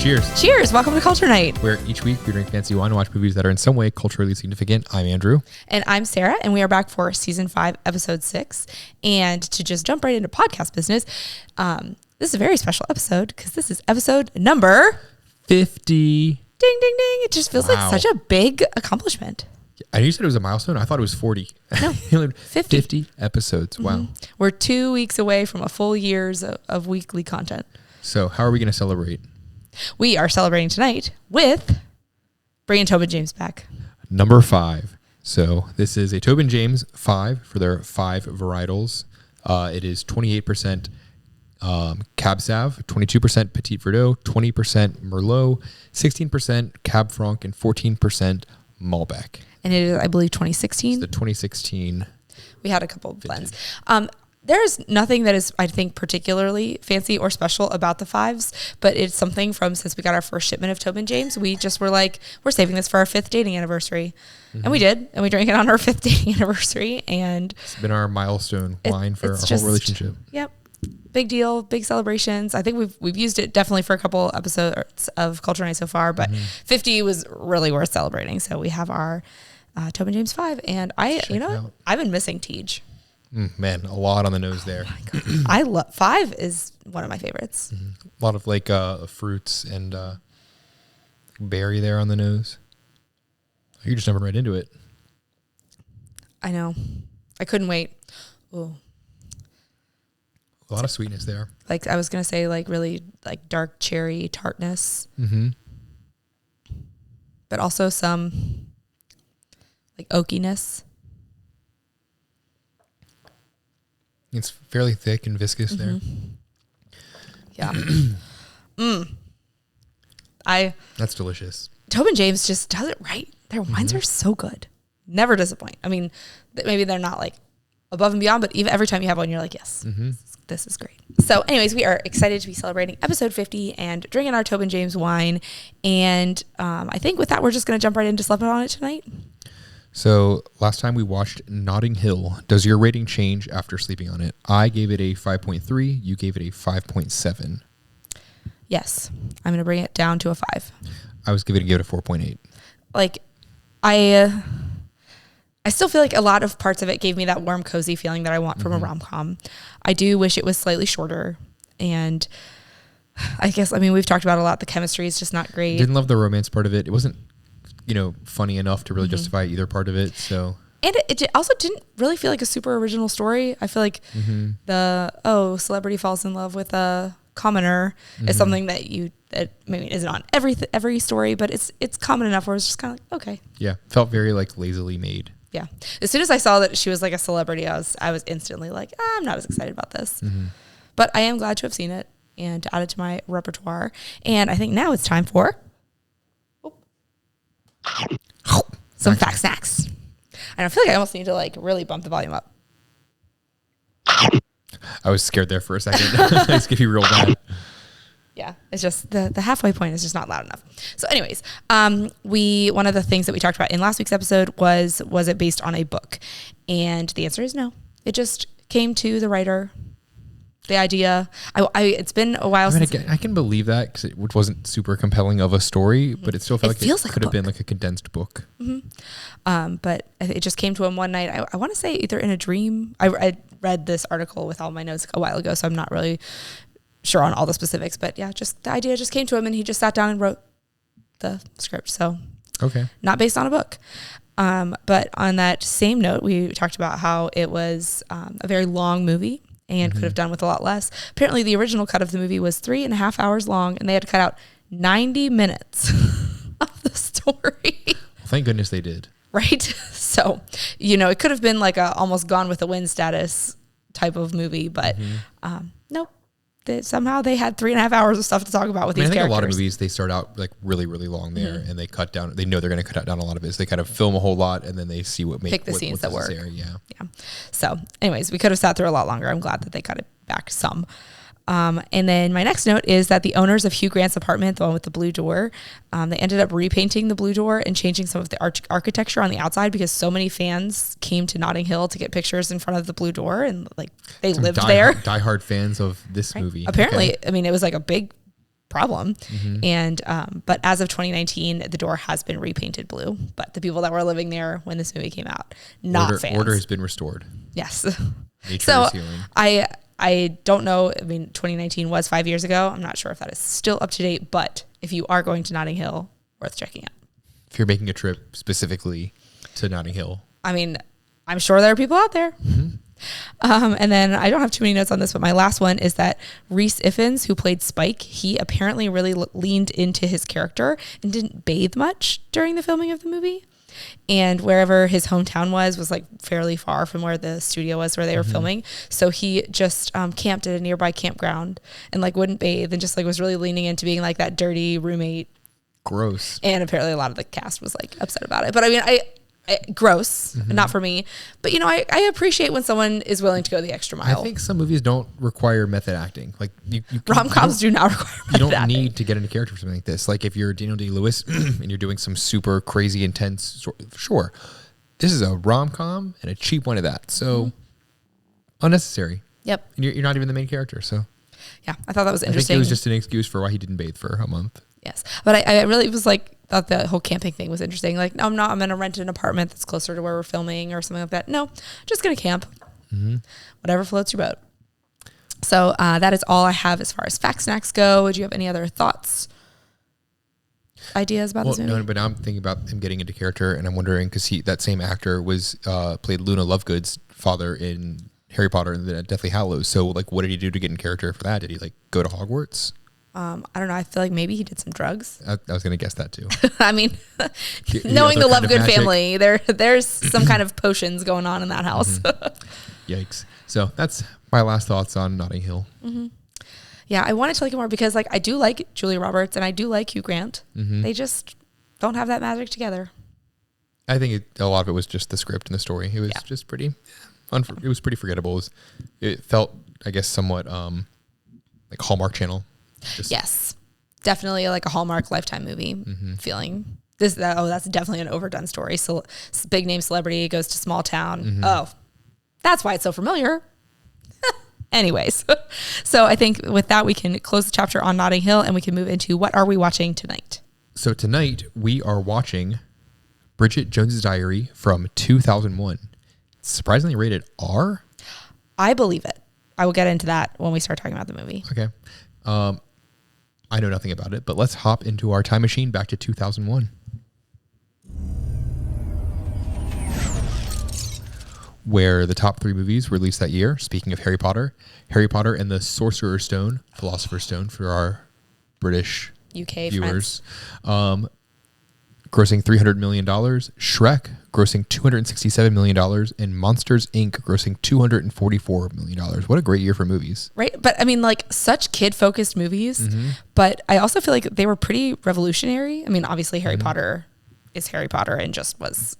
Cheers. Cheers. Welcome to Culture Night, Where each week we drink fancy wine and watch movies that are in some way culturally significant. I'm Andrew. and I'm Sarah, and we are back for season 5, episode 6. And to just jump right into podcast business, this is a very special episode because this is episode number 50. Ding, ding, ding. It just feels like such a big accomplishment. I knew you said it was a milestone. I thought it was 40. No, 50. 50 episodes. Wow. Mm-hmm. We're 2 weeks away from a full year's of weekly content. So how are we going to celebrate? We are celebrating tonight with bringing Tobin James back. Number 5. So this is a Tobin James 5 for their 5 varietals. It is 28% Cab Sav, 22% Petit Verdot, 20% Merlot, 16% Cab Franc, and 14% Malbec. And it is, I believe, 2016. It's the 2016. We had a couple of blends. There's nothing that is, I think, particularly fancy or special about the 5s, but it's something from since we got our first shipment of Tobin James, we just were like, we're saving this for our 5th dating anniversary. Mm-hmm. And we did. And we drank it on our 5th dating anniversary. And it's been our milestone wine for our whole relationship. Yep. Big deal, big celebrations. I think we've used it definitely for a couple episodes of Culture Night so far, but 50 was really worth celebrating. So we have our Tobin James 5, and I've been missing Tej. Man, a lot on the nose there. Oh my God. I love 5 is one of my favorites. Mm-hmm. A lot of like fruits and berry there on the nose. You're just jumping right into it. I know. I couldn't wait. Ooh. A lot of sweetness there. Like I was gonna say, like really like dark cherry tartness, but also some like oakiness. It's fairly thick and viscous there. Yeah. That's delicious. Tobin James just does it right. Their wines are so good. Never disappoint. I mean, maybe they're not like above and beyond, but even every time you have one, you're like, yes, this is great. So anyways, we are excited to be celebrating episode 50 and drinking our Tobin James wine. And I think with that, we're just going to jump right into Slept On It tonight. So last time we watched Notting Hill. Does your rating change after sleeping on it? I gave it a 5.3. You gave it a 5.7. Yes. I'm going to bring it down to a 5. I was giving it a 4.8. Like, I still feel like a lot of parts of it gave me that warm, cozy feeling that I want from a rom-com. I do wish it was slightly shorter. And I guess, I mean, we've talked about a lot. The chemistry is just not great. Didn't love the romance part of it. It wasn't, funny enough to really justify either part of it. So, and it also didn't really feel like a super original story. I feel like celebrity falls in love with a commoner is something that maybe isn't on every story, but it's common enough where it's just kind of like, okay. Yeah. Felt very like lazily made. Yeah. As soon as I saw that she was like a celebrity, I was instantly like, I'm not as excited about this. But I am glad to have seen it and to add it to my repertoire. And I think now it's time for some fact snacks. And I feel like I almost need to like really bump the volume up. I was scared there for a second. I just give you real bad. Yeah, it's just the halfway point is just not loud enough. So anyways, one of the things that we talked about in last week's episode was it based on a book? And the answer is no. It just came to the writer, the idea. It's been a while since. I can believe that because it wasn't super compelling of a story, but it still felt like it could have been like a condensed book. But it just came to him one night. I want to say either in a dream. I read this article with all my notes a while ago, so I'm not really sure on all the specifics. But yeah, just the idea just came to him, and he just sat down and wrote the script. So not based on a book. But on that same note, we talked about how it was a very long movie. And could have done with a lot less. Apparently, the original cut of the movie was 3.5 hours long, and they had to cut out 90 minutes of the story. Well, thank goodness they did. Right? So, it could have been like a almost Gone with the Wind status type of movie, but nope. Somehow they had 3.5 hours of stuff to talk about with these characters. I think a lot of movies, they start out like really, really long there, and they cut down. They know they're going to cut down a lot of it. So they kind of film a whole lot, and then they see pick the scenes that work. Yeah. So, anyways, we could have sat through a lot longer. I'm glad that they cut it back some. And then my next note is that the owners of Hugh Grant's apartment, the one with the blue door, they ended up repainting the blue door and changing some of the architecture on the outside because so many fans came to Notting Hill to get pictures in front of the blue door, and like they lived there. Diehard fans of this movie. Apparently, I mean, it was like a big problem. And but as of 2019, the door has been repainted blue. But the people that were living there when this movie came out, not fans. Order has been restored. Yes. Nature So is healing. I don't know. I mean, 2019 was 5 years ago. I'm not sure if that is still up to date. But if you are going to Notting Hill, worth checking out. If you're making a trip specifically to Notting Hill. I mean, I'm sure there are people out there. And then I don't have too many notes on this, but my last one is that Rhys Ifans, who played Spike, he apparently really leaned into his character and didn't bathe much during the filming of the movie. And wherever his hometown was like fairly far from where the studio was where they were filming. So he just camped at a nearby campground and like wouldn't bathe and just like was really leaning into being like that dirty roommate. Gross. And apparently a lot of the cast was like upset about it. But I mean, gross, not for me. But you know, I appreciate when someone is willing to go the extra mile. I think some movies don't require method acting. Like rom-coms do not require method You don't acting. need to get into character for something like this. Like if you're Daniel Day-Lewis and you're doing some super crazy intense, sure. This is a rom-com and a cheap one of that. So unnecessary. Yep. And you're not even the main character. So yeah, I thought that was I think interesting. it was just an excuse for why he didn't bathe for a month. Yes. But I really was like, thought the whole camping thing was interesting. Like, no, I'm going to rent an apartment that's closer to where we're filming or something like that. No, just going to camp. Whatever floats your boat. So that is all I have as far as fact snacks go. Would you have any other thoughts, ideas about this movie? No, but now I'm thinking about him getting into character, and I'm wondering because that same actor was played Luna Lovegood's father in Harry Potter and the Deathly Hallows. So, like, what did he do to get in character for that? Did he like go to Hogwarts? I don't know. I feel like maybe he did some drugs. I was going to guess that too. I mean, knowing the Lovegood family, there's some kind of potions going on in that house. Yikes. So that's my last thoughts on Notting Hill. Yeah, I wanted to like it more because like I do like Julia Roberts and I do like Hugh Grant. They just don't have that magic together. I think a lot of it was just the script and the story. It was just pretty, it was pretty forgettable. It felt, I guess, somewhat like Hallmark Channel. Yes, definitely like a Hallmark Lifetime movie feeling. That's definitely an overdone story. So big name celebrity goes to small town. Oh, that's why it's so familiar. Anyways, so I think with that, we can close the chapter on Notting Hill and we can move into what are we watching tonight? So tonight we are watching Bridget Jones's Diary from 2001. It's surprisingly rated R. I believe it. I will get into that when we start talking about the movie. Okay. I know nothing about it, but let's hop into our time machine back to 2001. Where the top 3 movies released that year, speaking of Harry Potter and the Sorcerer's Stone, Philosopher's Stone for our British UK viewers, grossing $300 million, Shrek grossing $267 million, and Monsters, Inc. grossing $244 million. What a great year for movies. Right. But I mean, like such kid-focused movies, but I also feel like they were pretty revolutionary. I mean, obviously Harry Potter is Harry Potter and just was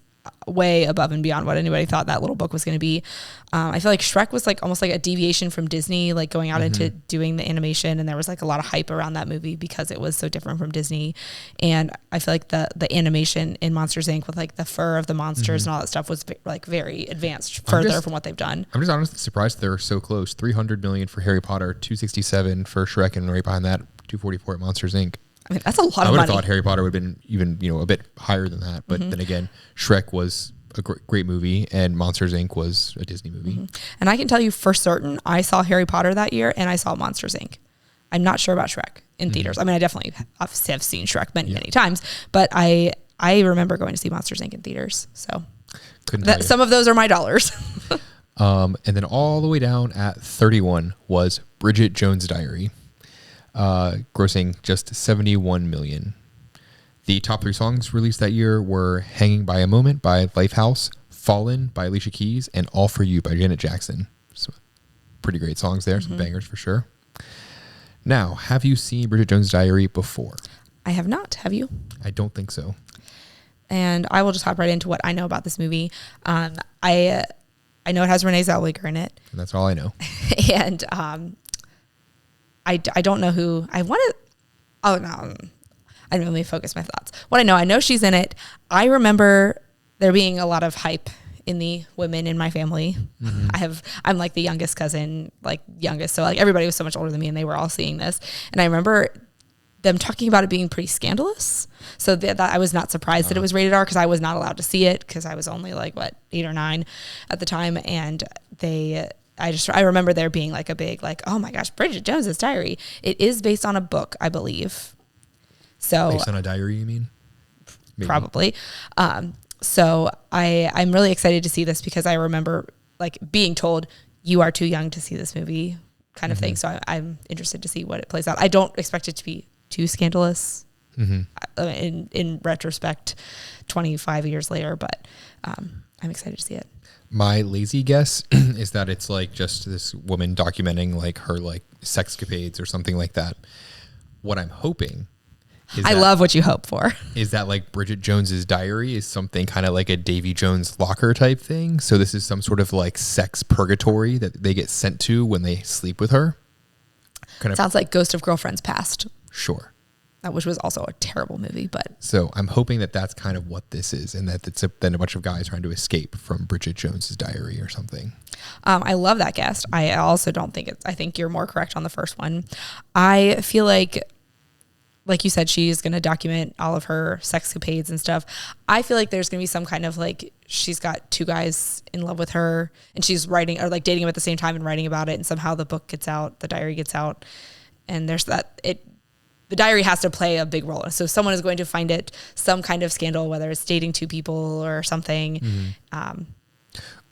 way above and beyond what anybody thought that little book was going to be. I feel like Shrek was like almost like a deviation from Disney, like going out into doing the animation, and there was like a lot of hype around that movie because it was so different from Disney. And I feel like the animation in Monsters Inc. with like the fur of the monsters and all that stuff was like very advanced further from what they've done. I'm just honestly surprised they're so close. $300 million for Harry Potter, $267 for Shrek, and right behind that, $244 at Monsters Inc. I mean, that's a lot of money. I would have thought Harry Potter would have been even, a bit higher than that. But then again, Shrek was a great movie and Monsters, Inc. was a Disney movie. And I can tell you for certain, I saw Harry Potter that year and I saw Monsters, Inc. I'm not sure about Shrek in theaters. I mean, I definitely have seen Shrek many times, but I remember going to see Monsters, Inc. in theaters. So some of those are my dollars. And then all the way down at 31 was Bridget Jones's Diary. Grossing just $71 million. The top 3 songs released that year were Hanging by a Moment by Lifehouse, Fallen by Alicia Keys, and All for You by Janet Jackson. So pretty great songs there, some bangers for sure. Now, have you seen Bridget Jones's Diary before? I have not. Have you? I don't think so. And I will just hop right into what I know about this movie. I know it has Renee Zellweger in it. And that's all I know. And I don't know who I want to. Oh, no. I don't really focus my thoughts. What I know she's in it. I remember there being a lot of hype in the women in my family. I'm like the youngest cousin, so like everybody was so much older than me and they were all seeing this. And I remember them talking about it being pretty scandalous. So that I was not surprised that it was rated R, because I was not allowed to see it because I was only like 8 or 9 at the time. And I remember there being like a big like, oh my gosh, Bridget Jones's Diary. It is based on a book, I believe. So based on a diary, you mean? Maybe. Probably. So I'm really excited to see this, because I remember like being told you are too young to see this movie kind of thing. So I'm interested to see what it plays out. I don't expect it to be too scandalous in retrospect 25 years later, but I'm excited to see it. My lazy guess is that it's like just this woman documenting like her like sexcapades or something like that. What I'm hoping is I love what you hope for. Is that like Bridget Jones's Diary is something kind of like a Davy Jones locker type thing? So this is some sort of like sex purgatory that they get sent to when they sleep with her. Sounds like Ghost of Girlfriends Past. Sure. Which was also a terrible movie, but. So I'm hoping that that's kind of what this is, and that it's then a bunch of guys trying to escape from Bridget Jones's Diary or something. I love that guess. I also don't think I think you're more correct on the first one. I feel like you said, she's going to document all of her sexcapades and stuff. I feel like there's going to be some kind of like, she's got 2 guys in love with her and she's writing or like dating him at the same time and writing about it. And somehow the book gets out, the diary gets out, and there's the diary has to play a big role. So someone is going to find it some kind of scandal, whether it's dating 2 people or something. Or do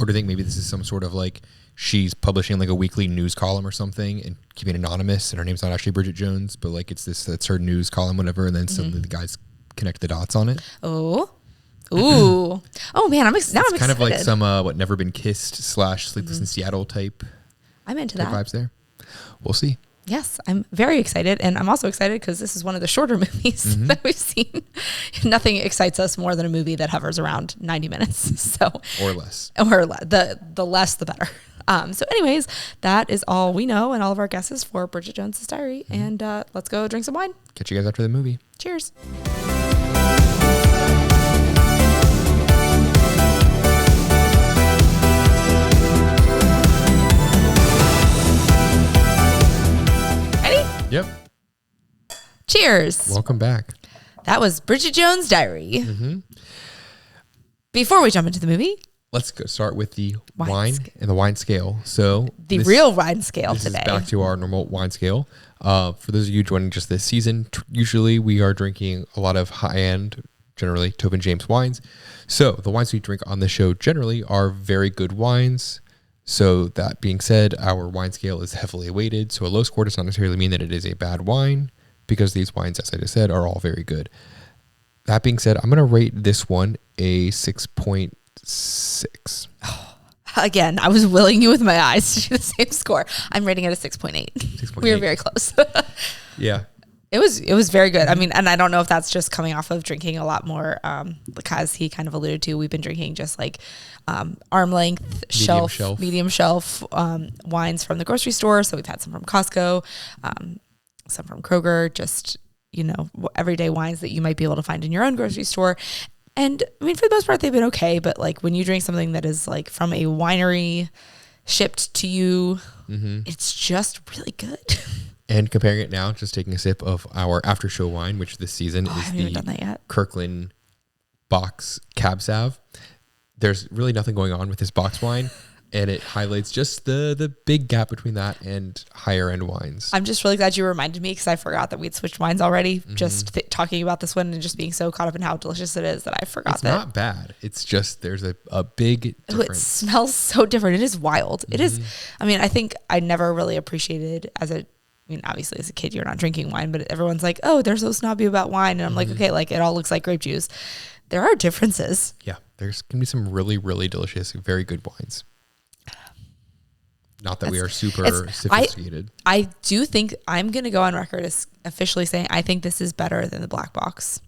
you think maybe this is some sort of like, she's publishing like a weekly news column or something and keeping it anonymous, and her name's not actually Bridget Jones, but like that's her news column, whatever, and then suddenly the guys connect the dots on it. Oh man, I'm excited. Kind of like some Never Been Kissed / Sleepless in Seattle type. I'm into that vibes there. We'll see. Yes, I'm very excited, and I'm also excited because this is one of the shorter movies that we've seen. Nothing excites us more than a movie that hovers around 90 minutes, or less. The less, the better. So, anyways, that is all we know and all of our guesses for Bridget Jones's Diary, and let's go drink some wine. Catch you guys after the movie. Cheers. Yep. Cheers. Welcome back. That was Bridget Jones' Diary. Before we jump into the movie, let's go start with the wine and the wine scale. So the real wine scale this today. Is back to our normal wine scale. For those of you joining just this season, usually we are drinking a lot of high-end, generally Tobin James wines. So the wines we drink on the show generally are very good wines. So that being said, our wine scale is heavily weighted. So a low score does not necessarily mean that it is a bad wine, because these wines, as I just said, are all very good. That being said, I'm going to rate this one a 6.6. Again, I was willing you with my eyes to do the same score. I'm rating it a 6.8. We were very close. Yeah. It was very good. I mean, and I don't know if that's just coming off of drinking a lot more, because he kind of alluded to, we've been drinking just like arm length medium shelf wines from the grocery store. So we've had some from Costco, some from Kroger, just, everyday wines that you might be able to find in your own grocery store. And I mean, for the most part, they've been okay. But like when you drink something that is like from a winery shipped to you, it's just really good. And comparing it now, just taking a sip of our after show wine, which this season is the Kirkland box Cab Sav. There's really nothing going on with this box wine, and it highlights just the big gap between that and higher end wines. I'm just really glad you reminded me, because I forgot that we'd switched wines already. Just talking about this one and just being so caught up in how delicious it is that I forgot it's not bad. It's just there's a big difference. It smells so different. It is wild. It is. I mean, I think I never really appreciated obviously as a kid, you're not drinking wine, but everyone's like, oh, they're so snobby about wine. And I'm like, okay, like it all looks like grape juice. There are differences. Yeah. There's going to be some really, really delicious, very good wines. Not that we are super sophisticated. I do think I'm going to go on record as officially saying, I think this is better than the black box.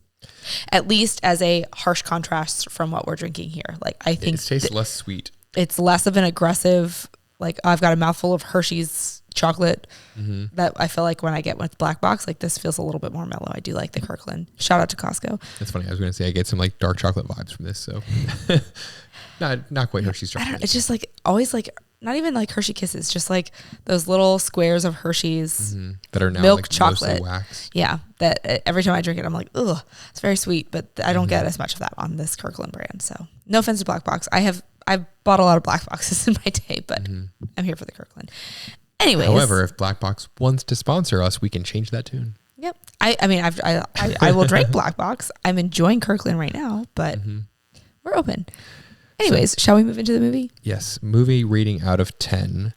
At least as a harsh contrast from what we're drinking here. Like I think it tastes less sweet. It's less of an aggressive, like I've got a mouthful of Hershey's chocolate that I feel like when I get with black box, like this feels a little bit more mellow. I do like the Kirkland. Shout out to Costco. That's funny. I was going to say I get some like dark chocolate vibes from this. So not quite Hershey's chocolate. It's just like always like not even like Hershey Kisses, just like those little squares of Hershey's that are now milk like chocolate mostly wax. Yeah, that every time I drink it, I'm like, ugh, it's very sweet, but I don't get as much of that on this Kirkland brand. So no offense to Black Box. I've bought a lot of Black Boxes in my day, but I'm here for the Kirkland. Anyways. However, if Black Box wants to sponsor us, we can change that tune. Yep. I mean, I will drink Black Box. I'm enjoying Kirkland right now, but we're open. Anyways, shall we move into the movie? Yes. Movie rating out of 10.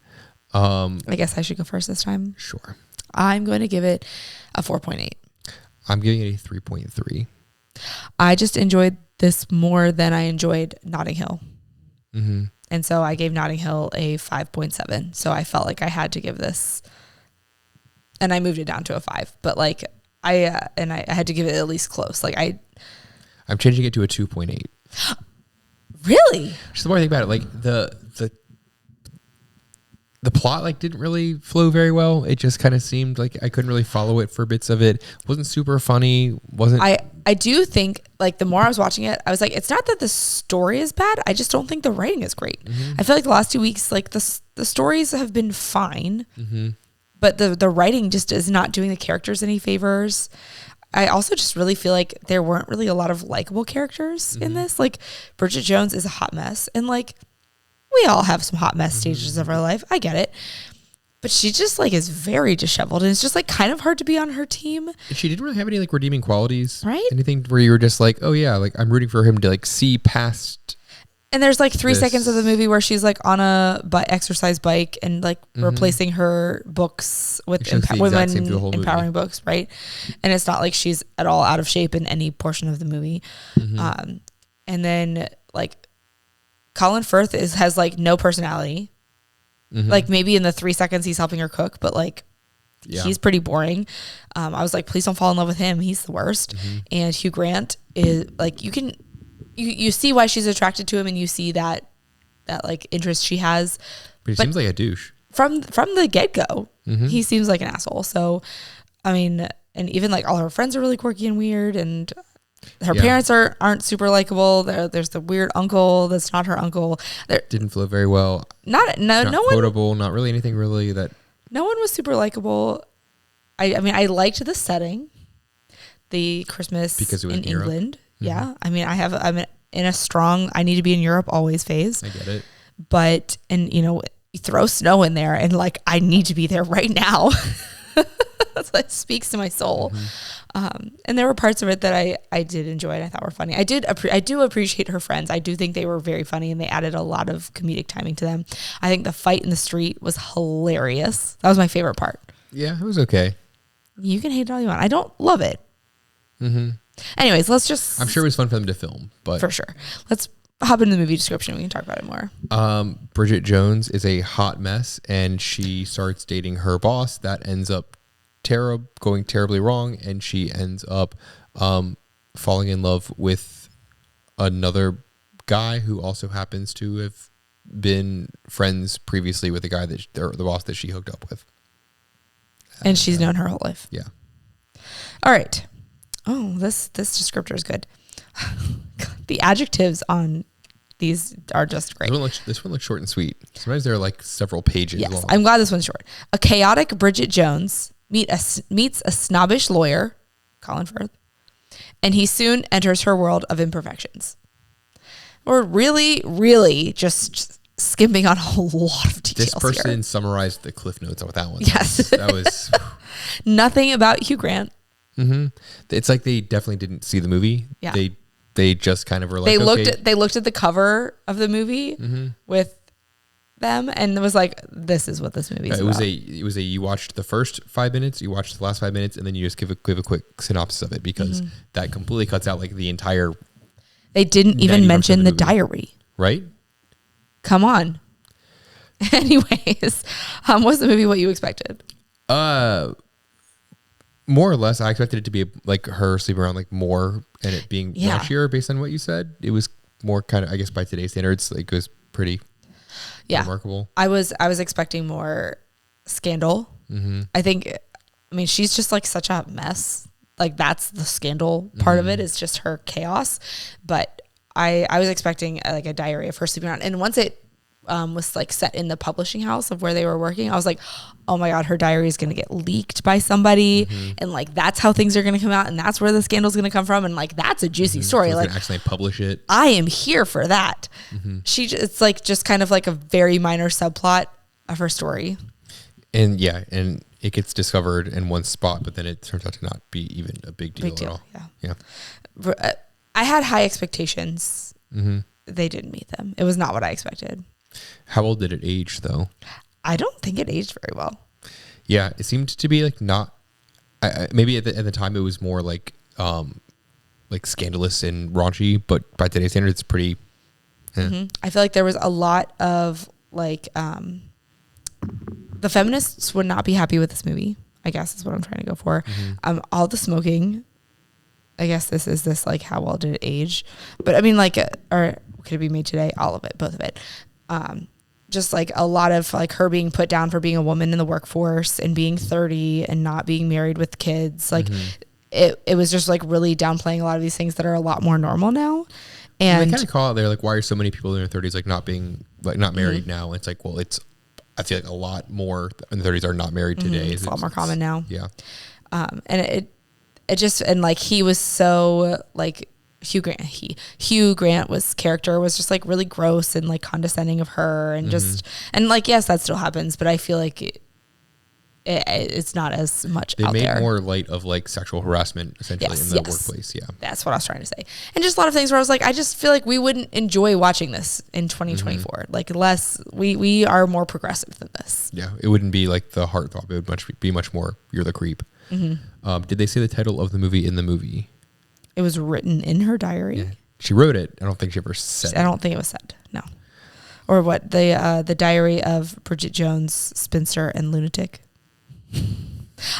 I guess I should go first this time. Sure. I'm going to give it a 4.8. I'm giving it a 3.3. I just enjoyed this more than I enjoyed Notting Hill. And so I gave Notting Hill a 5.7. So I felt like I had to give this, and I moved it down to a 5. But like I had to give it at least close. Like I'm changing it to a 2.8. Really? Just the more I think about it, like the plot like didn't really flow very well. It just kind of seemed like I couldn't really follow it for bits of it. Wasn't super funny. I do think like the more I was watching it, I was like, it's not that the story is bad. I just don't think the writing is great. I feel like the last 2 weeks, like the stories have been fine, but the writing just is not doing the characters any favors. I also just really feel like there weren't really a lot of likable characters in this. Like Bridget Jones is a hot mess, and like we all have some hot mess stages of our life. I get it. But she just like is very disheveled, and it's just like kind of hard to be on her team. She didn't really have any like redeeming qualities. Right? Anything where you were just like, oh yeah, like I'm rooting for him to like see past. And there's like 3 seconds of the movie where she's like on a exercise bike and like replacing her books with women empowering books, right? And it's not like she's at all out of shape in any portion of the movie. And then like Colin Firth has like no personality. Like maybe in the 3 seconds he's helping her cook, but like he's pretty boring. I was like, please don't fall in love with him. He's the worst. And Hugh Grant is like, you see why she's attracted to him, and you see that like interest she has. But he seems like a douche. From the get-go, he seems like an asshole. So, I mean, and even like all her friends are really quirky and weird, and her parents aren't super likable. There's the weird uncle that's not her uncle. Didn't flow very well. No one quotable. Not really anything really that. No one was super likable. I mean, I liked the setting, the Christmas because it was in England. Yeah, I mean, I'm in a strong I need to be in Europe always phase. I get it. But and you know, you throw snow in there, and like I need to be there right now. That's like speaks to my soul. And there were parts of it that I did enjoy and I thought were funny. I do appreciate her friends. I do think they were very funny, and they added a lot of comedic timing to them. I think the fight in the street was hilarious. That was my favorite part. Yeah, it was okay. You can hate it all you want. I don't love it. Anyways, I'm sure it was fun for them to film, but for sure. Let's hop into the movie description. We can talk about it more. Bridget Jones is a hot mess, and she starts dating her boss. That ends up going terribly wrong, and she ends up falling in love with another guy who also happens to have been friends previously with the guy the boss that she hooked up with. And she's known her whole life. Yeah. All right. Oh, this descriptor is good. The adjectives on these are just great. This one looks short and sweet. Sometimes they're like several pages long. I'm glad this one's short. A chaotic Bridget Jones meets a snobbish lawyer, Colin Firth, and he soon enters her world of imperfections. We're really, really just skimming on a lot of details. This person here summarized the cliff notes with that one. Yes. That was nothing about Hugh Grant. It's like they definitely didn't see the movie. Yeah. They just kind of were like, they looked at the cover of the movie with them, and it was like, this is what this movie is about. It was you watched the first 5 minutes, you watched the last 5 minutes, and then you just give a quick synopsis of it, because that completely cuts out like the entire. They didn't even mention the diary. Right? Come on. Anyways, was the movie what you expected? More or less, I expected it to be like her sleeping around like more, and it being raunchier based on what you said. It was more kind of, I guess by today's standards, like it was pretty remarkable. I was expecting more scandal. I mean, she's just like such a mess. Like that's the scandal part of it, is just her chaos. But I was expecting like a diary of her sleeping around. And once it was like set in the publishing house of where they were working, I was like, oh my God, her diary is going to get leaked by somebody. And like, that's how things are going to come out. And that's where the scandal is going to come from. And like, that's a juicy story. So like actually publish it. I am here for that. It's like just kind of like a very minor subplot of her story. And yeah, and it gets discovered in one spot, but then it turns out to not be even a big deal at all. Yeah. I had high expectations. They didn't meet them. It was not what I expected. How well did it age though? I don't think it aged very well. Yeah, it seemed to be like not. Maybe at the time it was more like scandalous and raunchy, but by today's standards, it's pretty. I feel like there was a lot of like the feminists would not be happy with this movie, I guess is what I'm trying to go for. All the smoking, I guess this like how well did it age? But I mean like or could it be made today? All of it, both of it. Just like a lot of like her being put down for being a woman in the workforce and being 30 and not being married with kids. Like it was just like really downplaying a lot of these things that are a lot more normal now. And they kind of call it there like, why are so many people in their 30s like not being like not married now? It's like, well, I feel like a lot more in the 30s are not married today. It's a lot more common now. Yeah. And it just, and like he was so like Hugh Grant character was just like really gross and like condescending of her and just, and like, yes, that still happens, but I feel like it's not as much out there. They made more light of like sexual harassment essentially in the workplace. Yeah. That's what I was trying to say. And just a lot of things where I was like, I just feel like we wouldn't enjoy watching this in 2024. Like we are more progressive than this. Yeah. It wouldn't be like the heartthrob. It would be much more, you're the creep. Did they say the title of the movie in the movie? It was written in her diary. Yeah. She wrote it. I don't think she ever said it. I don't think it was said. No. Or what? The diary of Bridget Jones, spinster and lunatic.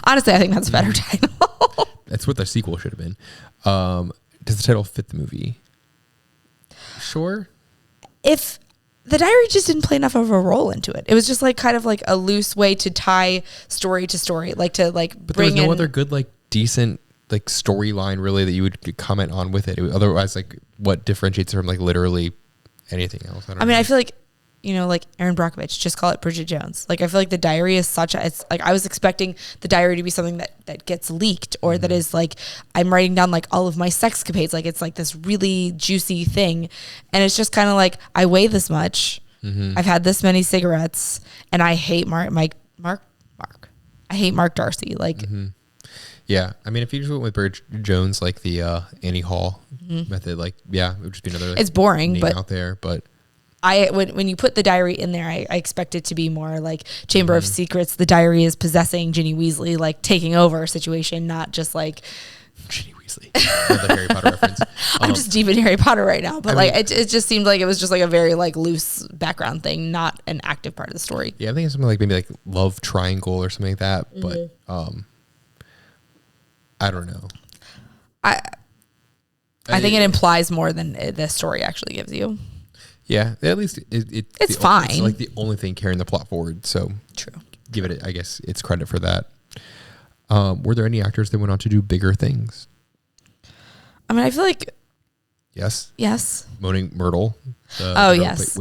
Honestly, I think that's a better title. That's what the sequel should have been. Does the title fit the movie? Sure. If the diary just didn't play enough of a role into it. It was just like kind of like a loose way to tie story to story, like to like but bring in. But there was no other good like decent like storyline really that you would comment on with it. Otherwise, like what differentiates it from like literally anything else? I mean, I feel like, you know, like Aaron Brockovich, just call it Bridget Jones. Like, I feel like the diary is it's like, I was expecting the diary to be something that gets leaked or that is like, I'm writing down like all of my sexcapades. Like, it's like this really juicy thing. And it's just kind of like, I weigh this much. I've had this many cigarettes and I hate Mark. I hate Mark Darcy. Like, yeah. I mean, if you just went with Bridget Jones, like the Annie Hall method, like, yeah, it would just be another, like, it's boring, name but out there, but when you put the diary in there, I expect it to be more like Chamber of Secrets. The diary is possessing Ginny Weasley, like taking over a situation, not just like Ginny Weasley. The Harry Potter reference. I'm just deep in Harry Potter right now, but it just seemed like it was just like a very like loose background thing, not an active part of the story. Yeah, I think it's something like maybe like love triangle or something like that, but I don't know. I think it implies more than the story actually gives you. Yeah, at least it's fine. It's like the only thing carrying the plot forward. So true. Give it, I guess, it's credit for that. Were there any actors that went on to do bigger things? I mean, I feel like yes. Moaning Myrtle. Yes,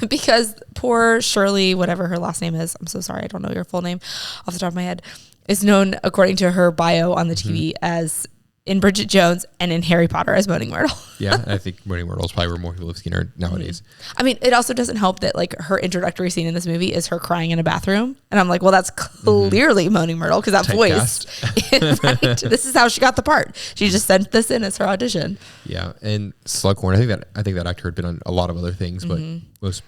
because poor Shirley, whatever her last name is, I'm so sorry, I don't know your full name off the top of my head, is known according to her bio on the TV as in Bridget Jones and in Harry Potter as Moaning Myrtle. Yeah, I think Moaning Myrtle is probably where more people have seen her nowadays. I mean, it also doesn't help that like her introductory scene in this movie is her crying in a bathroom. And I'm like, well, that's clearly Moaning Myrtle because that voice, right? This is how she got the part. She just sent this in as her audition. Yeah, and Slughorn, I think that actor had been on a lot of other things, but most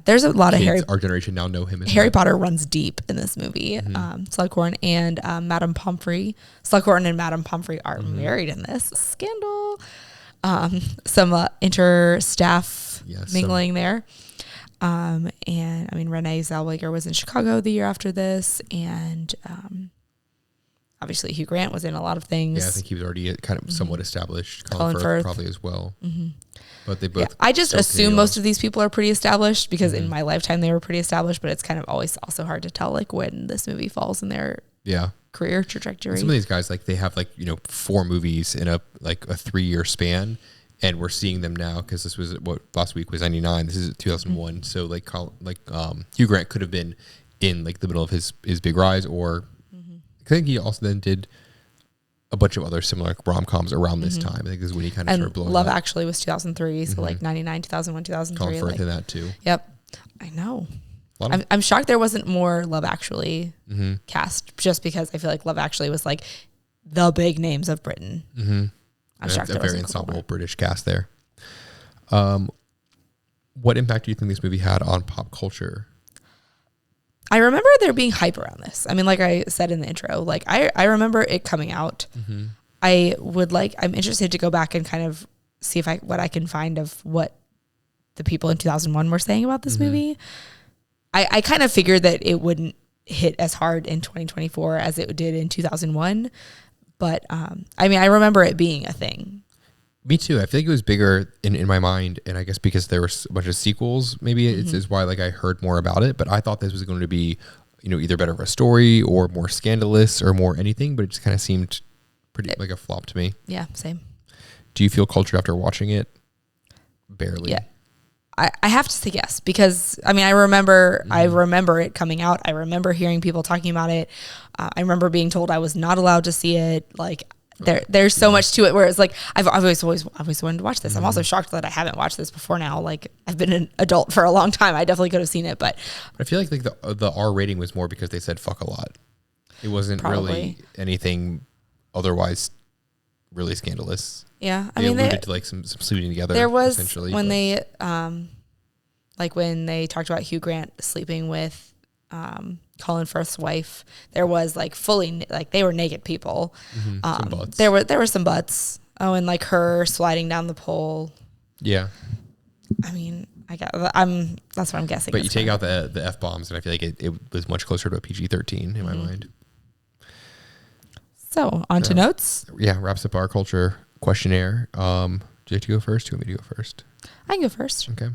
there's a lot of our generation now know him as Harry Potter runs deep in this movie. Slughorn and Madame Pomfrey. Slughorn and Madame Pomfrey are married in this. Scandal. Some inter-staff mingling there. And I mean, Renee Zellweger was in Chicago the year after this. And obviously Hugh Grant was in a lot of things. Yeah, I think he was already kind of somewhat established. Colin Firth probably as well. But they both. I just assume most of these people are pretty established because in my lifetime they were pretty established. But it's kind of always also hard to tell like when this movie falls in their career trajectory. And some of these guys like they have like 4 movies in a 3-year span, and we're seeing them now because this was what last week was 99. This is 2001. So like Hugh Grant could have been in like the middle of his big rise, or I think he also then did a bunch of other similar rom-coms around this time. I think this is when he kind of started blowing Love up. Actually was 2003, so like 99, 2001, 2003. Colin Firth in that too. Yep. I know. I'm shocked there wasn't more Love Actually cast, just because I feel like Love Actually was like the big names of Britain. I'm shocked there wasn't a very ensemble British cast there. What impact do you think this movie had on pop culture? I remember there being hype around this. I mean, like I said in the intro, like I remember it coming out. I'm interested to go back and kind of see what I can find of what the people in 2001 were saying about this movie. I kind of figured that it wouldn't hit as hard in 2024 as it did in 2001. But I mean, I remember it being a thing. Me too. I feel like it was bigger in my mind, and I guess because there were a bunch of sequels, maybe it's why like I heard more about it. But I thought this was going to be, either better of a story or more scandalous or more anything. But it just kind of seemed pretty like a flop to me. Yeah, same. Do you feel cultured after watching it? Barely. Yeah, I have to say yes, because I mean I remember it coming out. I remember hearing people talking about it. I remember being told I was not allowed to see it. Like. There's so much to it where it's like I've always wanted to watch this. I'm also shocked that I haven't watched this before now. Like I've been an adult for a long time. I definitely could have seen it, but I feel like the R rating was more because they said fuck a lot. It wasn't really anything otherwise really scandalous. Yeah, I mean they alluded to like some sleeping together. There was when they when they talked about Hugh Grant sleeping with Colin Firth's wife, there was like fully like they were naked people. Some butts. There were some butts. Oh, and like her sliding down the pole. Yeah. I mean, that's what I'm guessing. But you take out the F-bombs, and I feel like it was much closer to a PG-13 in my mind. So on to notes. Yeah, wraps up our culture questionnaire. Do you have to go first? Do you want me to go first? I can go first. Okay.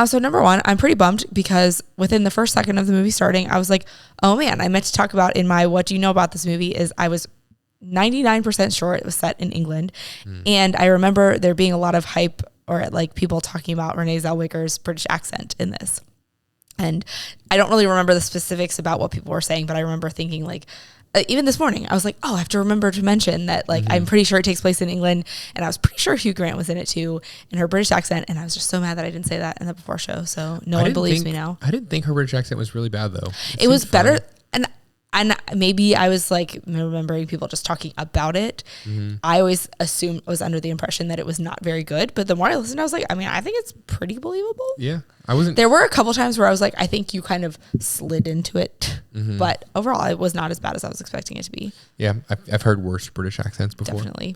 So number one, I'm pretty bummed because within the first second of the movie starting, I was like, oh man, I meant to talk about in my what do you know about this movie is I was 99% sure it was set in England. And I remember there being a lot of hype or like people talking about Renee Zellweger's British accent in this. And I don't really remember the specifics about what people were saying, but I remember thinking like, even this morning, I was like, oh, I have to remember to mention that, like, I'm pretty sure it takes place in England. And I was pretty sure Hugh Grant was in it too, in her British accent. And I was just so mad that I didn't say that in the before show. So no one believes me now. I didn't think her British accent was really bad, though. It was better. And maybe I was like remembering people just talking about it. I always assumed, was under the impression that it was not very good. But the more I listened, I was like, I mean, I think it's pretty believable. Yeah. I wasn't. There were a couple times where I was like, I think you kind of slid into it. But overall, it was not as bad as I was expecting it to be. Yeah. I've heard worse British accents before. Definitely.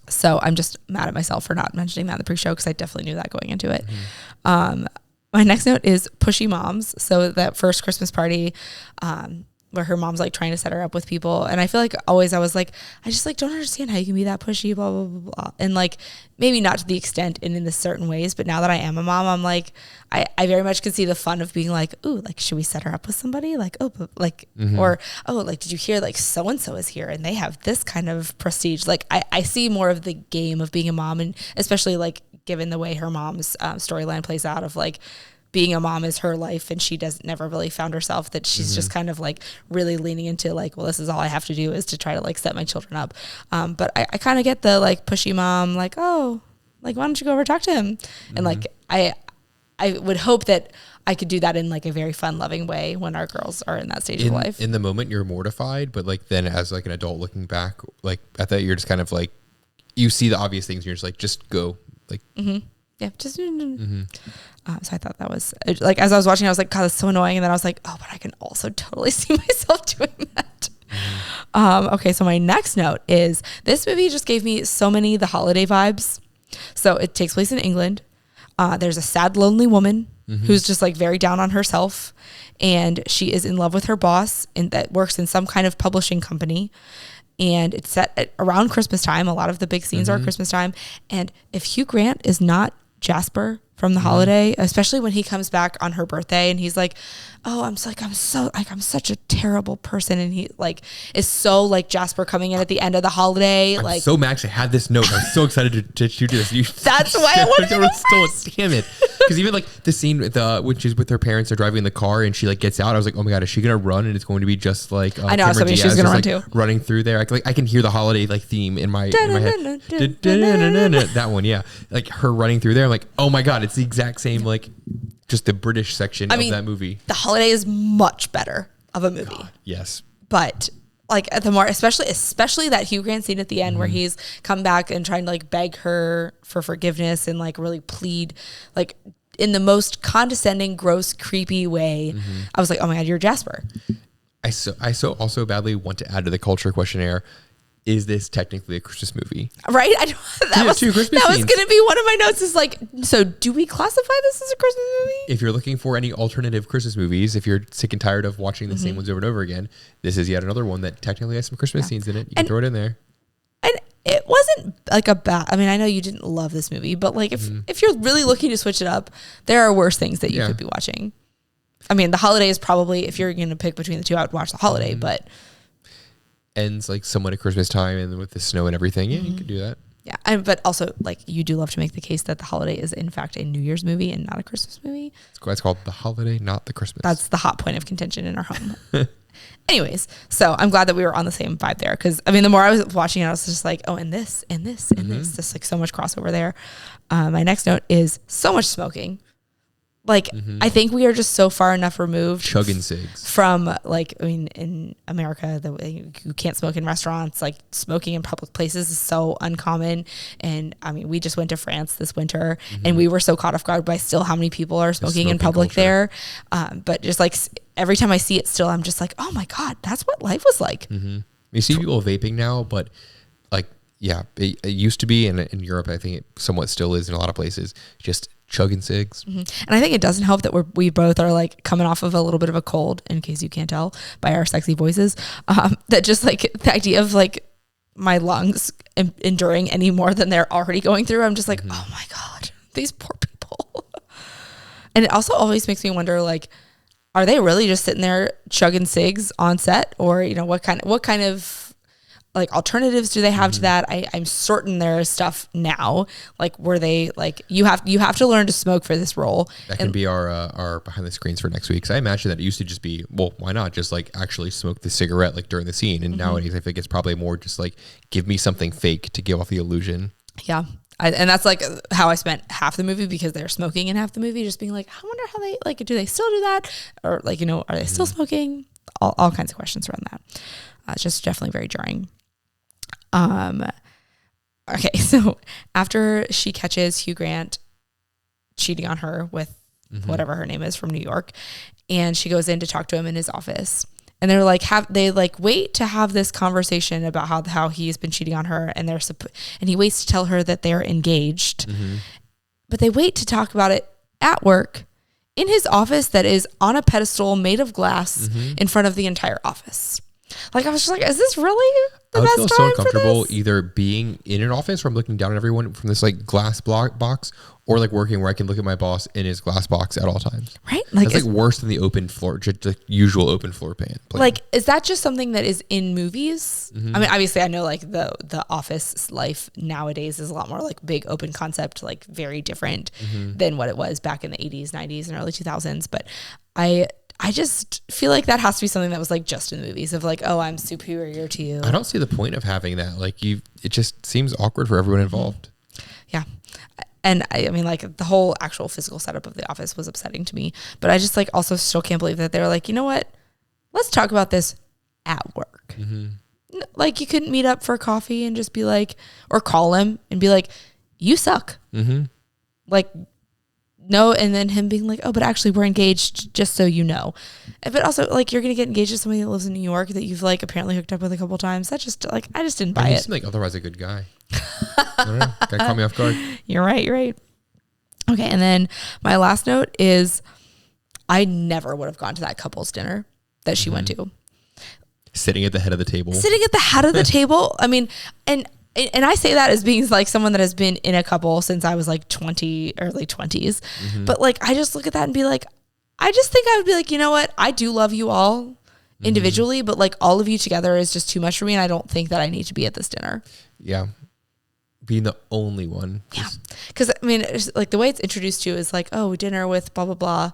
So I'm just mad at myself for not mentioning that in the pre-show because I definitely knew that going into it. My next note is pushy moms. So that first Christmas party, where her mom's like trying to set her up with people. And I feel like always I was like, I just like don't understand how you can be that pushy, blah, blah, blah, blah. And like, maybe not to the extent and in the certain ways, but now that I am a mom, I'm like, I very much can see the fun of being like, ooh, like, should we set her up with somebody? Like, oh, but like, or, oh, like, did you hear like so-and-so is here and they have this kind of prestige. Like I see more of the game of being a mom, and especially like given the way her mom's storyline plays out of like, being a mom is her life and she never really found herself, that she's just kind of like really leaning into like, well, this is all I have to do is to try to like set my children up. But I kind of get the like pushy mom, like, oh, like, why don't you go over and talk to him? And like, I would hope that I could do that in like a very fun, loving way when our girls are in that stage of life. In the moment you're mortified, but like then as like an adult looking back, like at that, you're just kind of like, you see the obvious things and you're just like, just go. Like, yeah, just so I thought that was like, as I was watching, I was like, God, that's so annoying. And then I was like, oh, but I can also totally see myself doing that. Okay, so my next note is this movie just gave me so many the holiday vibes. So it takes place in England. There's a sad, lonely woman who's just like very down on herself, and she is in love with her boss and that works in some kind of publishing company. And it's set around Christmas time. A lot of the big scenes are Christmas time. And if Hugh Grant is not Jasper from the holiday, especially when he comes back on her birthday and he's like, oh, I'm such a terrible person. And he like is so like Jasper coming in at the end of the holiday. I'm so mad. I had this note. I'm so excited to do this. That's why I wanted to go first. Damn it. Because even like the scene when she's with her parents, they're driving in the car and she like gets out. I was like, oh my God, is she going to run? And it's going to be just like, I know, I was hoping she was going to run too. Running through there. I can hear the holiday like theme in my head. That one. Yeah. Like her running through there. I'm like, oh my God, it's the exact same, like just the British section of that movie. The Holiday is much better of a movie. God, yes. But like at the more, especially that Hugh Grant scene at the end where he's come back and trying to like beg her for forgiveness and like really plead like in the most condescending, gross, creepy way. I was like, oh my God, you're Jasper. I so also badly want to add to the culture questionnaire. Is this technically a Christmas movie? Right? That was going to be one of my notes is like, so do we classify this as a Christmas movie? If you're looking for any alternative Christmas movies, if you're sick and tired of watching the same ones over and over again, this is yet another one that technically has some Christmas scenes in it. You can throw it in there. And it wasn't like a bad, I mean, I know you didn't love this movie, but like if you're really looking to switch it up, there are worse things that you could be watching. I mean, The Holiday is probably, if you're going to pick between the two, I would watch The Holiday, but... ends like somewhat at Christmas time and with the snow and everything. Yeah, you could do that. Yeah, but also like you do love to make the case that The Holiday is in fact a New Year's movie and not a Christmas movie. It's called The Holiday, not The Christmas. That's the hot point of contention in our home. Anyways, so I'm glad that we were on the same vibe there because I mean the more I was watching it, I was just like, oh, and this, just like so much crossover there. My next note is so much smoking. Like, I think we are just so far enough removed chugging cigs from like, I mean, in America, you can't smoke in restaurants, like smoking in public places is so uncommon. And I mean, we just went to France this winter and we were so caught off guard by still how many people are smoking in public there. But just like every time I see it still, I'm just like, oh my God, that's what life was like. You see people vaping now, but like, yeah, it used to be, and in Europe, I think it somewhat still is in a lot of places, just chugging cigs. And I think it doesn't help that we both are like coming off of a little bit of a cold, in case you can't tell by our sexy voices, that just like the idea of like my lungs enduring any more than they're already going through. I'm just like, oh my God, these poor people. And it also always makes me wonder, like, are they really just sitting there chugging cigs on set, or, you know, what kind of like alternatives do they have to that? I'm certain there is stuff now, like where they like you have to learn to smoke for this role. That can be our behind the screens for next week. Because I imagine that it used to just be, well, why not just like actually smoke the cigarette like during the scene? And nowadays I think it's probably more just like give me something fake to give off the illusion. Yeah. And that's like how I spent half the movie, because they're smoking in half the movie, just being like, I wonder how they like, do they still do that? Or like, you know, are they still smoking? All kinds of questions around that. It's just definitely very jarring. Okay, so after she catches Hugh Grant cheating on her with whatever her name is from New York, and she goes in to talk to him in his office, and they're like, wait to have this conversation about how he's been cheating on her, and and he waits to tell her that they're engaged, but they wait to talk about it at work in his office that is on a pedestal made of glass in front of the entire office. Like, I was just like, is this really the best time for this? I feel so uncomfortable either being in an office where I'm looking down at everyone from this like glass box, or like working where I can look at my boss in his glass box at all times. Right? Like, that's like worse than the open floor, just the usual open floor plan. Like, is that just something that is in movies? I mean, obviously I know like the office life nowadays is a lot more like big open concept, like very different than what it was back in the 80s, 90s, and early 2000s. But I just feel like that has to be something that was like just in the movies of like, oh, I'm superior to you. I don't see the point of having that. Like it just seems awkward for everyone involved. Yeah. And I mean, like the whole actual physical setup of the office was upsetting to me, but I just like also still can't believe that they were like, you know what? Let's talk about this at work. Like you couldn't meet up for coffee and just be like, or call him and be like, you suck. Like, no, and then him being like, oh, but actually we're engaged, just so you know. But also, like, you're going to get engaged to somebody that lives in New York that you've, like, apparently hooked up with a couple times. That just, like, I just didn't buy it. He seemed like otherwise a good guy. I don't know. Guy caught me off guard. You're right. Okay, and then my last note is I never would have gone to that couple's dinner that she went to. Sitting at the head of the table. I mean, and And I say that as being like someone that has been in a couple since I was like 20, early 20s. But like, I just look at that and be like, I just think I would be like, you know what? I do love you all individually, but like all of you together is just too much for me. And I don't think that I need to be at this dinner. Yeah. Being the only one. Yeah. Because I mean, it's like the way it's introduced to is like, oh, dinner with blah, blah, blah.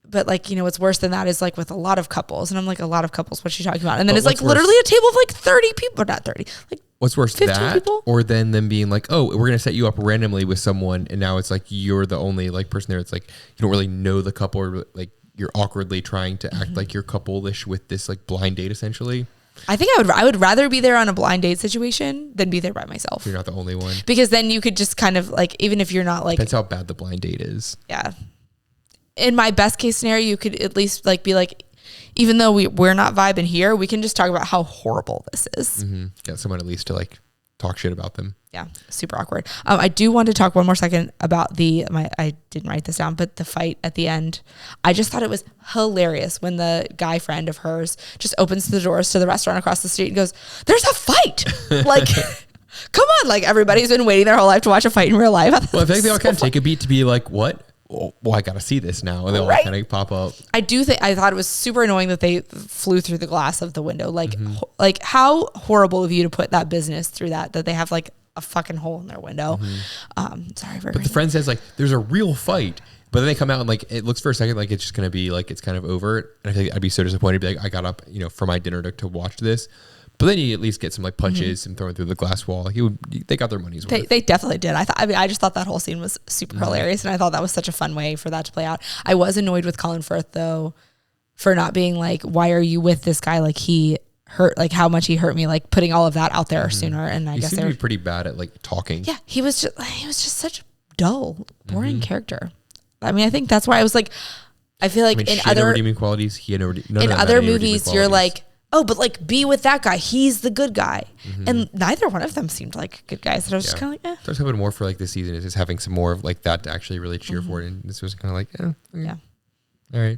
But like, you know, what's worse than that is like with a lot of couples. And I'm like, a lot of couples, what's she talking about? And then it's like literally a table of like 30 people, or not 30, like what's worse, 15 that people? Or then them being like, oh, we're going to set you up randomly with someone. And now it's like, you're the only like person there. It's like, you don't really know the couple, or like you're awkwardly trying to act like you're couple-ish with this like blind date essentially. I think I would rather be there on a blind date situation than be there by myself. You're not the only one. Because then you could just kind of like, even if you're not like. Depends how bad the blind date is. Yeah. In my best case scenario, you could at least like be like, even though we're not vibing here, we can just talk about how horrible this is. Get someone at least to like talk shit about them. Yeah, super awkward. I do want to talk one more second about I didn't write this down, but the fight at the end. I just thought it was hilarious when the guy friend of hers just opens the doors to the restaurant across the street and goes, "There's a fight!" Like, come on, like everybody's been waiting their whole life to watch a fight in real life. Well, I think they all kind of take a beat to be like, "What? Well, I got to see this now," and they all kind of pop up. I thought it was super annoying that they flew through the glass of the window. Like, like how horrible of you to put that business through that they have like a fucking hole in their window. Sorry for. But the friend says like, "There's a real fight," but then they come out and like it looks for a second like it's just gonna be like it's kind of over. And I think I'd be so disappointed. Be like, I got up, you know, for my dinner to watch this. But then you at least get some like punches and throwing through the glass wall. They got their money's worth. They definitely did. I just thought that whole scene was super hilarious, and I thought that was such a fun way for that to play out. I was annoyed with Colin Firth though, for not being like, "Why are you with this guy? Like he hurt, like how much he hurt me." Like putting all of that out there sooner. And I guess seemed to be pretty bad at like talking. Yeah, he was just such a dull, boring character. I mean, I think that's why I was like, I feel like in other redeeming qualities, he had in other movies, you're like, oh, but like be with that guy. He's the good guy. And neither one of them seemed like good guys. So I was just kind of like, eh. So I was hoping more for like this season is just having some more of like that to actually really cheer for it. And this was kind of like, yeah. All right.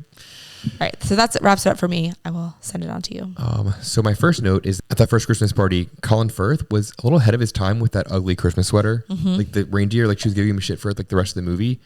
All right. So that wraps it up for me. I will send it on to you. So my first note is at that first Christmas party, Colin Firth was a little ahead of his time with that ugly Christmas sweater. Like the reindeer, like she was giving him shit for it like the rest of the movie.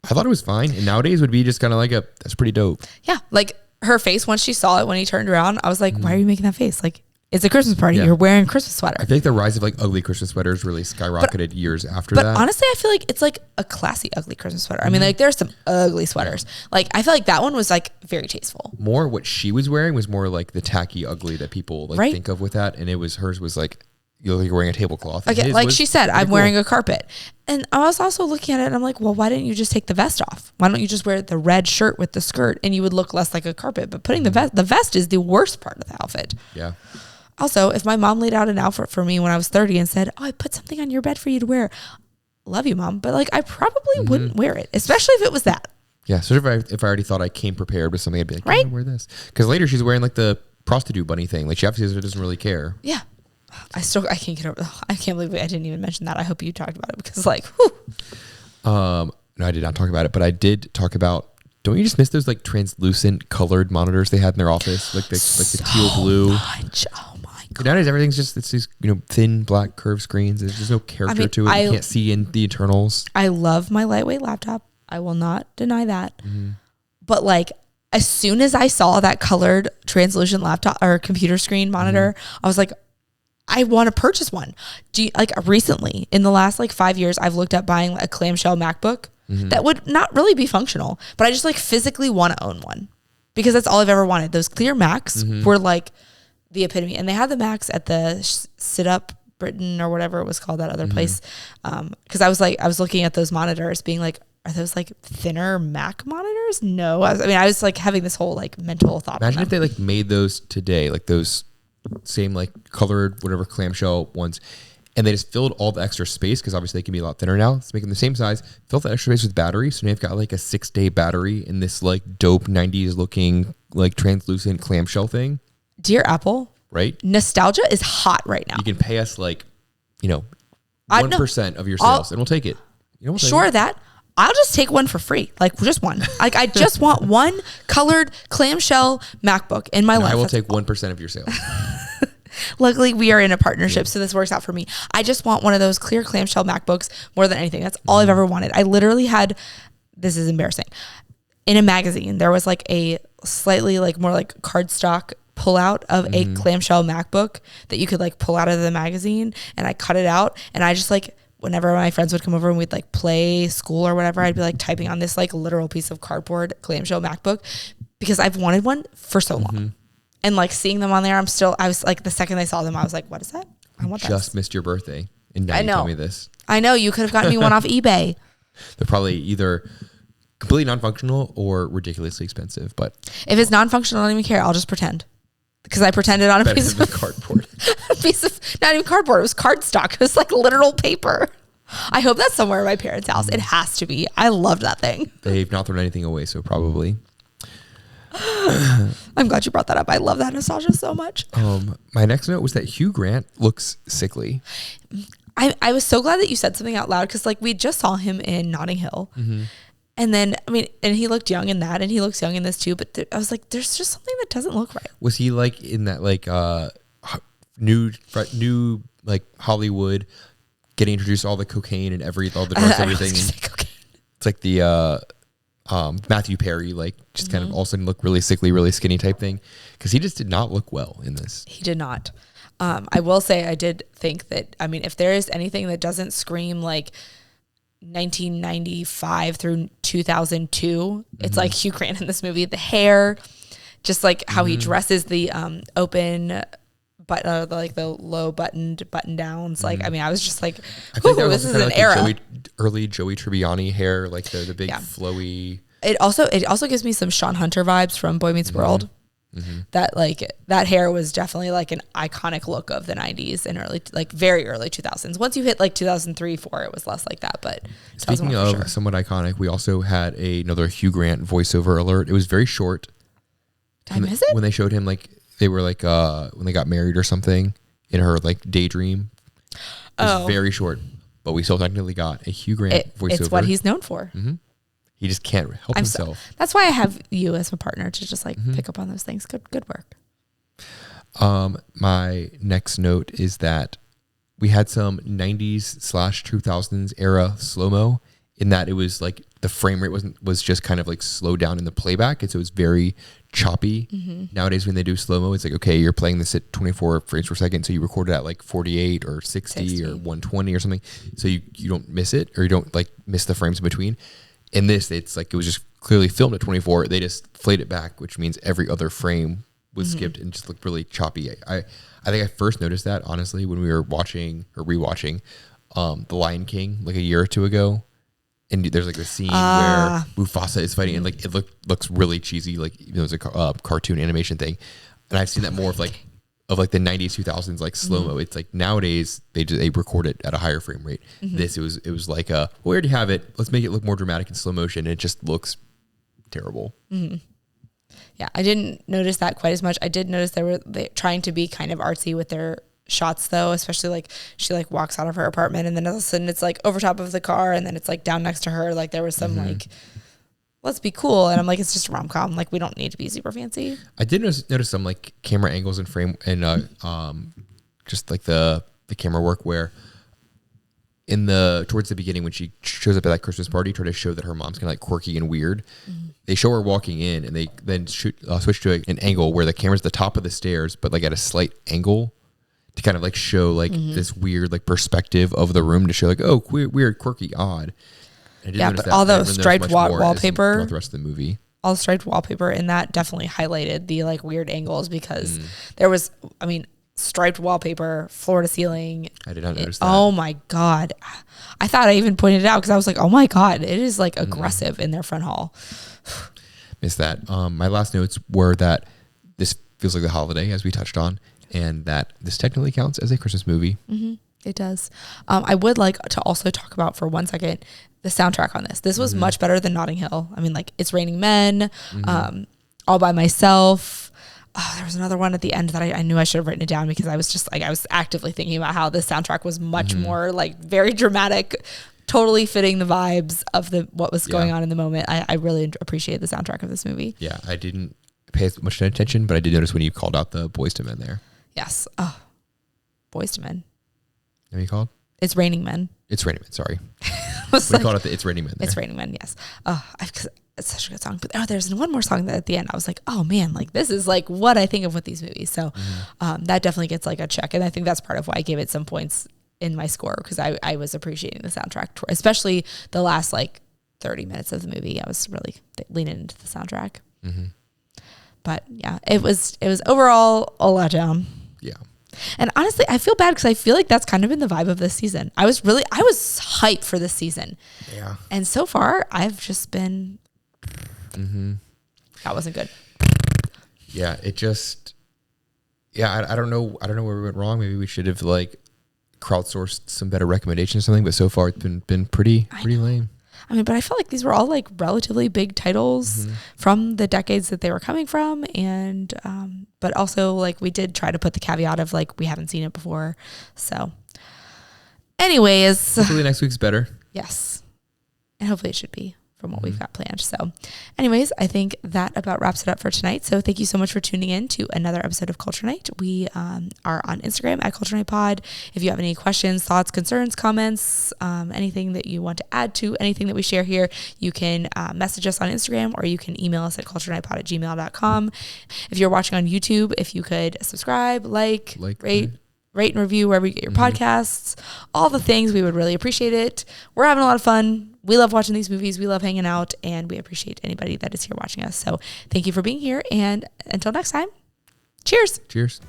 I thought it was fine. And nowadays would be just kind of like that's pretty dope. Yeah. Like her face, once she saw it, when he turned around, I was like, why are you making that face? Like, it's a Christmas party. You're wearing a Christmas sweater. I feel like the rise of like ugly Christmas sweaters really skyrocketed years after that. But honestly, I feel like it's like a classy ugly Christmas sweater. I mean, like there's some ugly sweaters. Like I feel like that one was like very tasteful. More what she was wearing was more like the tacky ugly that people like think of with that. And hers was like, you look like you're wearing a tablecloth. Okay, like she said, I'm wearing a carpet. And I was also looking at it and I'm like, well, why didn't you just take the vest off? Why don't you just wear the red shirt with the skirt and you would look less like a carpet? But putting the vest is the worst part of the outfit. Yeah. Also, if my mom laid out an outfit for me when I was 30 and said, oh, I put something on your bed for you to wear. Love you, Mom. But like, I probably wouldn't wear it, especially if it was that. Yeah. So if I already thought I came prepared with something, I'd be like, right? Wear this. Because later she's wearing like the prostitute bunny thing. Like she obviously doesn't really care. Yeah. I can't get over. I can't believe I didn't even mention that. I hope you talked about it because like, whew. No, I did not talk about it, but I did talk about, don't you just miss those like translucent colored monitors they had in their office? Like the teal blue. Much. Oh my God. Nowadays everything's just, it's these, thin black curved screens. There's just no character to it. You can't see in the internals. I love my lightweight laptop. I will not deny that. But like, as soon as I saw that colored translucent laptop or computer screen monitor, I was like, I want to purchase one. Recently in the last like 5 years, I've looked at buying a clamshell MacBook that would not really be functional, but I just like physically want to own one because that's all I've ever wanted. Those clear Macs were like the epitome, and they had the Macs at the Sit Up Britain or whatever it was called, that other place. Cause I was looking at those monitors being like, are those like thinner Mac monitors? No. I was like having this whole like mental thought. Imagine if they like made those today, like those same like colored whatever clamshell ones, and they just filled all the extra space because obviously they can be a lot thinner now. Let's make them the same size, fill that extra space with batteries. So now you've got like a 6-day battery in this like dope 90s looking like translucent clamshell thing. Dear Apple, right? Nostalgia is hot right now. You can pay us like 1% of your sales, and we'll take it. That I'll just take one for free, like just one. Like I just want one colored clamshell MacBook in my life. I will take 1% of your sales. Luckily, we are in a partnership, so this works out for me. I just want one of those clear clamshell MacBooks more than anything. That's all I've ever wanted. I literally had, this is embarrassing, in a magazine, there was like a slightly like more like cardstock pullout of a clamshell MacBook that you could like pull out of the magazine, and I cut it out, and I just like, whenever my friends would come over and we'd like play school or whatever, I'd be like typing on this like literal piece of cardboard clamshell MacBook because I've wanted one for so long. And like seeing them on there, I was like, the second I saw them, I was like, what is that? I want that. Just missed your birthday. And now you tell me this. I know. You could have gotten me one off eBay. They're probably either completely non-functional or ridiculously expensive. But if it's non-functional, I don't even care. I'll just pretend. Because I pretended on a piece of cardboard. A piece of, not even cardboard, it was cardstock. It was like literal paper. I hope that's somewhere in my parents' house. It has to be. I loved that thing. They've not thrown anything away, so probably. I'm glad you brought that up. I love that nostalgia so much. My next note was that Hugh Grant looks sickly. I was so glad that you said something out loud because like we just saw him in Notting Hill. And then, I mean, and he looked young in that, and he looks young in this too. But I was like, there's just something that doesn't look right. Was he like in that like new like Hollywood, getting introduced to all the cocaine and all the drugs, everything? It's like the Matthew Perry, like just kind of all of a sudden look really sickly, really skinny type thing, because he just did not look well in this. He did not. I will say I did think that, I mean, if there is anything that doesn't scream like 1995 through 2002, it's like Hugh Grant in this movie. The hair, just like how he dresses, the open but like the low button downs. Like, I mean, I was just like, this is an like era. Early Joey Tribbiani hair, like the big flowy. It also gives me some Sean Hunter vibes from Boy Meets World. That like that hair was definitely like an iconic look of the 90s and very early 2000s. Once you hit like 2003, 4, it was less like that. But speaking of somewhat iconic, we also had another Hugh Grant voiceover alert. It was very short. Did I miss it? When they showed him, like they were like when they got married or something in her like daydream. It was very short, but we still technically got a Hugh Grant voiceover. It's what he's known for. He just can't help himself. That's why I have you as a partner to just like pick up on those things. Good work. My next note is that we had some 90s/2000s era slow-mo, in that it was like the frame rate was just kind of like slowed down in the playback, and so it was very choppy. Nowadays when they do slow-mo, it's like, okay, you're playing this at 24 frames per second, so you record it at like 48 or 60 or 120 or something, so you don't miss it, or you don't like miss the frames in between. In this, it's like it was just clearly filmed at 24. They just flayed it back, which means every other frame was skipped and just looked really choppy. I think I first noticed that, honestly, when we were watching or rewatching The Lion King like a year or two ago. And there's like a scene where Mufasa is fighting, and like it looks really cheesy, like even though it was a cartoon animation thing. And I've seen that more of the 90s, 2000s like slow mo. It's like nowadays they record it at a higher frame rate. This it was like we already have it. Let's make it look more dramatic in slow motion. And it just looks terrible. Yeah, I didn't notice that quite as much. I did notice they trying to be kind of artsy with their shots though, especially like she like walks out of her apartment and then all of a sudden it's like over top of the car and then it's like down next to her. Like there was some like, let's be cool. And I'm like, it's just a rom-com. Like we don't need to be super fancy. I did notice some like camera angles and frame and just like the camera work where towards the beginning when she shows up at that Christmas party, try to show that her mom's kind of like quirky and weird. They show her walking in and they then switch to an angle where the camera's at the top of the stairs, but like at a slight angle to kind of like show like this weird like perspective of the room to show like, oh, weird, quirky, odd. Yeah, but all the striped wallpaper throughout the rest of the movie. All the striped wallpaper in that definitely highlighted the like weird angles because there was, I mean, striped wallpaper, floor to ceiling. I did not notice that. Oh my God. I thought I even pointed it out because I was like, oh my God, it is like aggressive in their front hall. Missed that. My last notes were that this feels like the holiday, as we touched on, and that this technically counts as a Christmas movie. It does. I would like to also talk about for 1 second the soundtrack on this. This was much better than Notting Hill. I mean, like It's Raining Men, All by Myself. There was another one at the end that I knew I should have written it down because I was just like, I was actively thinking about how this soundtrack was much more like very dramatic, totally fitting the vibes of what was going on in the moment. I really appreciate the soundtrack of this movie. Yeah, I didn't pay as much attention, but I did notice when you called out the Boyz II Men there. Yes. Oh, Boys to Men. What are you called? It's Raining Men. It's Raining Men. Sorry. We called it It's Raining Men. There. It's Raining Men. Yes. It's such a good song. But there's one more song that at the end I was like, oh man, like this is like what I think of with these movies. So that definitely gets like a check. And I think that's part of why I gave it some points in my score, because I was appreciating the soundtrack, especially the last like 30 minutes of the movie. I was really leaning into the soundtrack. Mm-hmm. But yeah, it was overall a letdown. Yeah. And honestly, I feel bad because I feel like that's kind of been the vibe of this season. I was hyped for this season. Yeah. And so far, I've just been. That wasn't good. Yeah, it just. Yeah, I don't know. I don't know where we went wrong. Maybe we should have like crowdsourced some better recommendations or something. But so far, it's been pretty lame. I mean, but I felt like these were all like relatively big titles from the decades that they were coming from. And, but also like we did try to put the caveat of like, we haven't seen it before. So anyways, hopefully next week's better. Yes. And hopefully it should be from what we've got planned. So anyways, I think that about wraps it up for tonight. So thank you so much for tuning in to another episode of Culture Night. We are on Instagram at Culture Night Pod. If you have any questions, thoughts, concerns, comments, anything that you want to add to anything that we share here, you can message us on Instagram, or you can email us at culturenightpod@gmail.com. If you're watching on YouTube, if you could subscribe, like rate and review wherever you get your podcasts, all the things, we would really appreciate it. We're having a lot of fun. We love watching these movies. We love hanging out, and we appreciate anybody that is here watching us. So thank you for being here. And until next time, cheers. Cheers.